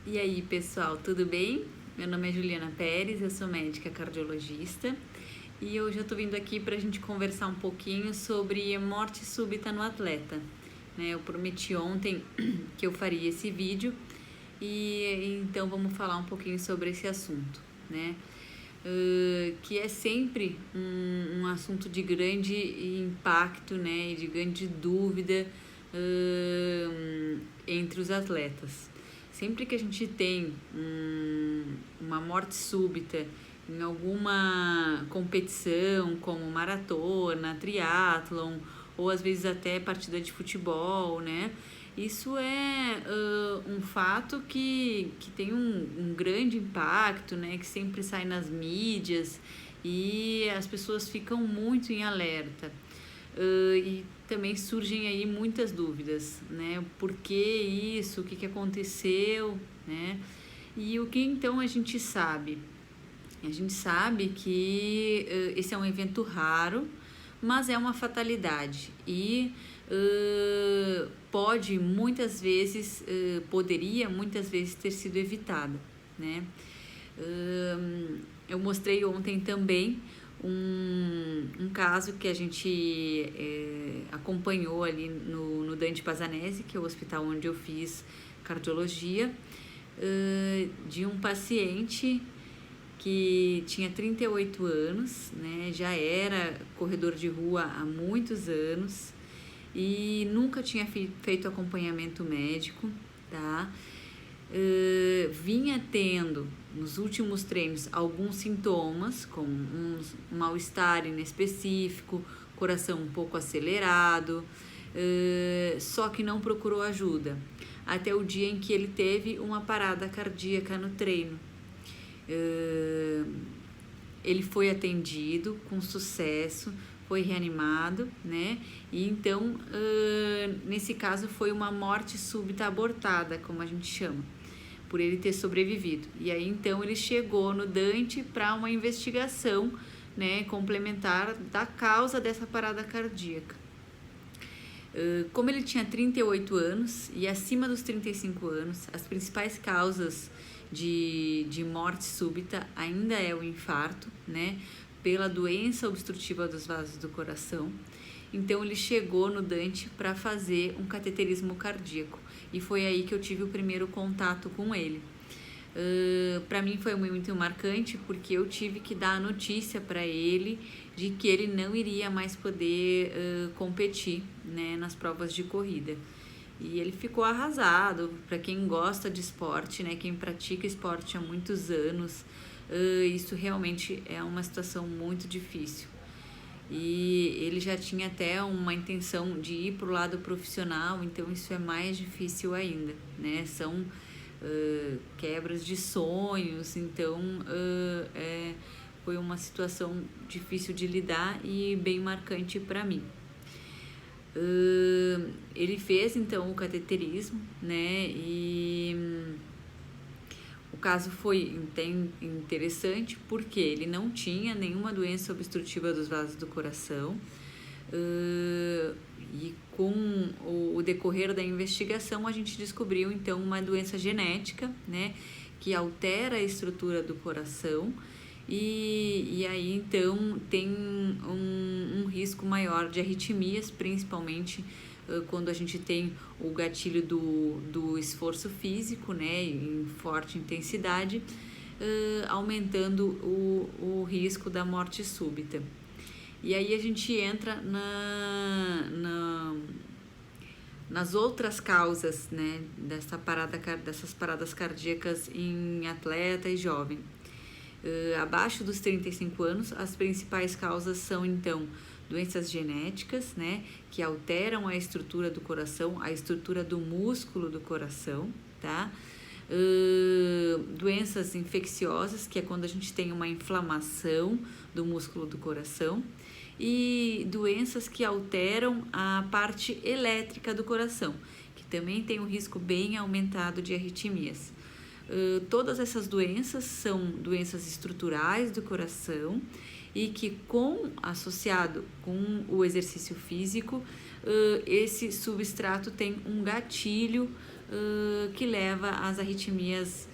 E aí, pessoal, tudo bem? Meu nome é Juliana Pérez, eu sou médica cardiologista e hoje eu tô vindo aqui pra gente conversar um pouquinho sobre morte súbita no atleta, né? Eu prometi ontem que eu faria esse vídeo e então vamos falar um pouquinho sobre esse assunto, né? Que é sempre um assunto de grande impacto, né? E de grande dúvida entre os atletas. Sempre que a gente tem uma morte súbita em alguma competição, como maratona, triatlon, ou às vezes até partida de futebol, né? Isso é um fato que tem um grande impacto, né? Que sempre sai nas mídias e as pessoas ficam muito em alerta. E também surgem aí muitas dúvidas, né? Por que isso? O que aconteceu, né? E o que então a gente sabe? A gente sabe que esse é um evento raro, mas é uma fatalidade e pode muitas vezes, poderia muitas vezes ter sido evitada, né? Eu mostrei ontem também um caso que a gente acompanhou ali no Dante Pazanese, que é o hospital onde eu fiz cardiologia, de um paciente que tinha 38 anos, né, já era corredor de rua há muitos anos e nunca tinha feito acompanhamento médico, tá? Vinha tendo nos últimos treinos alguns sintomas, como um mal-estar inespecífico, coração um pouco acelerado, só que não procurou ajuda, até o dia em que ele teve uma parada cardíaca no treino. Ele foi atendido com sucesso, foi reanimado, né? E então, nesse caso, foi uma morte súbita abortada, como a gente chama, por ele ter sobrevivido. E aí, então, ele chegou no Dante para uma investigação, né, complementar da causa dessa parada cardíaca. Como ele tinha 38 anos e acima dos 35 anos, as principais causas de morte súbita ainda é o infarto, né? Pela doença obstrutiva dos vasos do coração. Então ele chegou no Dante para fazer um cateterismo cardíaco e foi aí que eu tive o primeiro contato com ele. Para mim foi muito marcante porque eu tive que dar a notícia para ele de que ele não iria mais poder competir, né, nas provas de corrida. E ele ficou arrasado. Para quem gosta de esporte, né, quem pratica esporte há muitos anos, isso realmente é uma situação muito difícil. E ele já tinha até uma intenção de ir para o lado profissional, então isso é mais difícil ainda, né? São quebras de sonhos, então foi uma situação difícil de lidar e bem marcante para mim. Ele fez então o cateterismo, né? E o caso foi interessante porque ele não tinha nenhuma doença obstrutiva dos vasos do coração. E com o decorrer da investigação a gente descobriu então uma doença genética, né, que altera a estrutura do coração e aí então tem um risco maior de arritmias, principalmente quando a gente tem o gatilho do esforço físico, né, em forte intensidade, aumentando o risco da morte súbita. E aí a gente entra nas outras causas, né, dessas paradas cardíacas em atleta e jovem. Abaixo dos 35 anos, as principais causas são, então, doenças genéticas, né, que alteram a estrutura do coração, a estrutura do músculo do coração, tá? Doenças infecciosas, que é quando a gente tem uma inflamação do músculo do coração, e doenças que alteram a parte elétrica do coração, que também tem um risco bem aumentado de arritmias. Todas essas doenças são doenças estruturais do coração e que, associado com o exercício físico, esse substrato tem um gatilho que leva às arritmias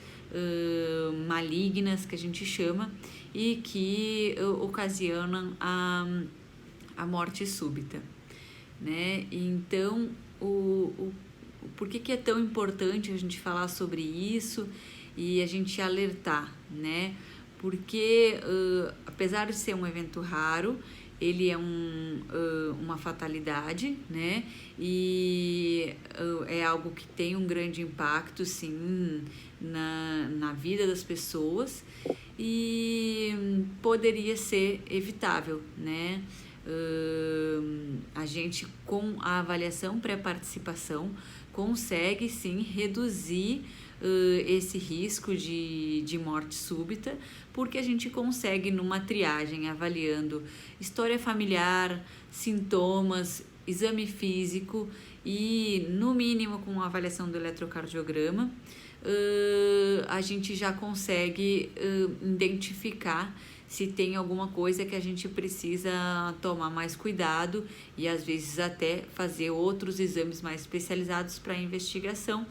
malignas, que a gente chama, e que ocasionam a morte súbita, né? Então, por que é tão importante a gente falar sobre isso e a gente alertar, né? Porque, apesar de ser um evento raro, ele é uma fatalidade, né? E é algo que tem um grande impacto, sim, na vida das pessoas e poderia ser evitável, né? A gente, com a avaliação pré-participação, consegue sim reduzir esse risco de morte súbita, porque a gente consegue, numa triagem, avaliando história familiar, sintomas, exame físico e, no mínimo, com a avaliação do eletrocardiograma, a gente já consegue identificar se tem alguma coisa que a gente precisa tomar mais cuidado e às vezes até fazer outros exames mais especializados para investigação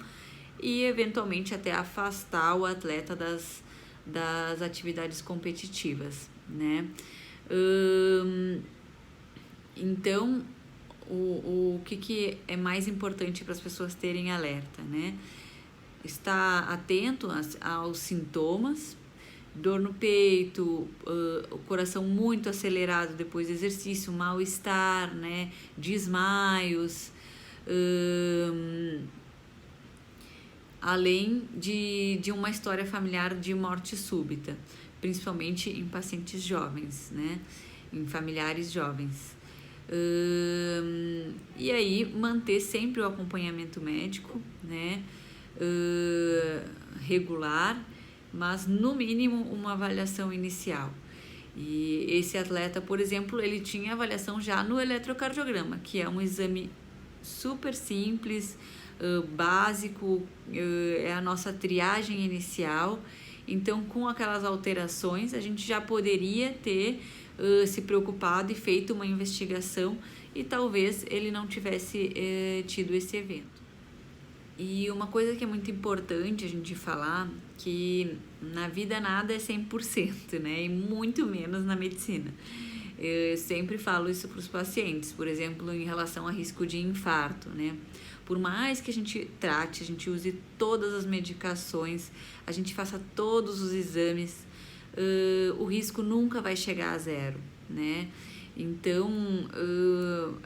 e eventualmente até afastar o atleta das atividades competitivas, né? Então, o que é mais importante para as pessoas terem alerta, né? Estar atento aos sintomas, dor no peito, o coração muito acelerado depois do exercício, mal-estar, né? Desmaios, além de uma história familiar de morte súbita, principalmente em pacientes jovens, né? Em familiares jovens. E aí manter sempre o acompanhamento médico, né? Regular, mas no mínimo uma avaliação inicial. E esse atleta, por exemplo, ele tinha avaliação já no eletrocardiograma, que é um exame super simples, básico, é a nossa triagem inicial. Então, com aquelas alterações, a gente já poderia ter se preocupado e feito uma investigação e talvez ele não tivesse tido esse evento. E uma coisa que é muito importante a gente falar, que na vida nada é 100%, né? E muito menos na medicina. Eu sempre falo isso para os pacientes, por exemplo, em relação a risco de infarto, né? Por mais que a gente trate, a gente use todas as medicações, a gente faça todos os exames, o risco nunca vai chegar a zero, né? Então,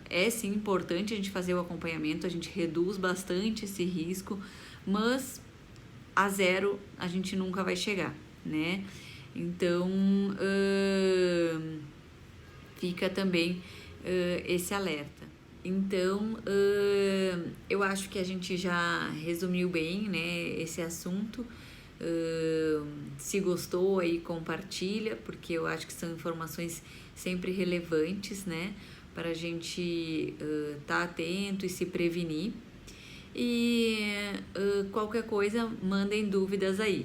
é sim importante a gente fazer o acompanhamento, a gente reduz bastante esse risco, mas a zero a gente nunca vai chegar, né? Então, fica também esse alerta. Então, eu acho que a gente já resumiu bem, né, esse assunto. Se gostou aí, compartilha, porque eu acho que são informações sempre relevantes, né, para a gente estar atento e se prevenir. E qualquer coisa, mandem dúvidas aí.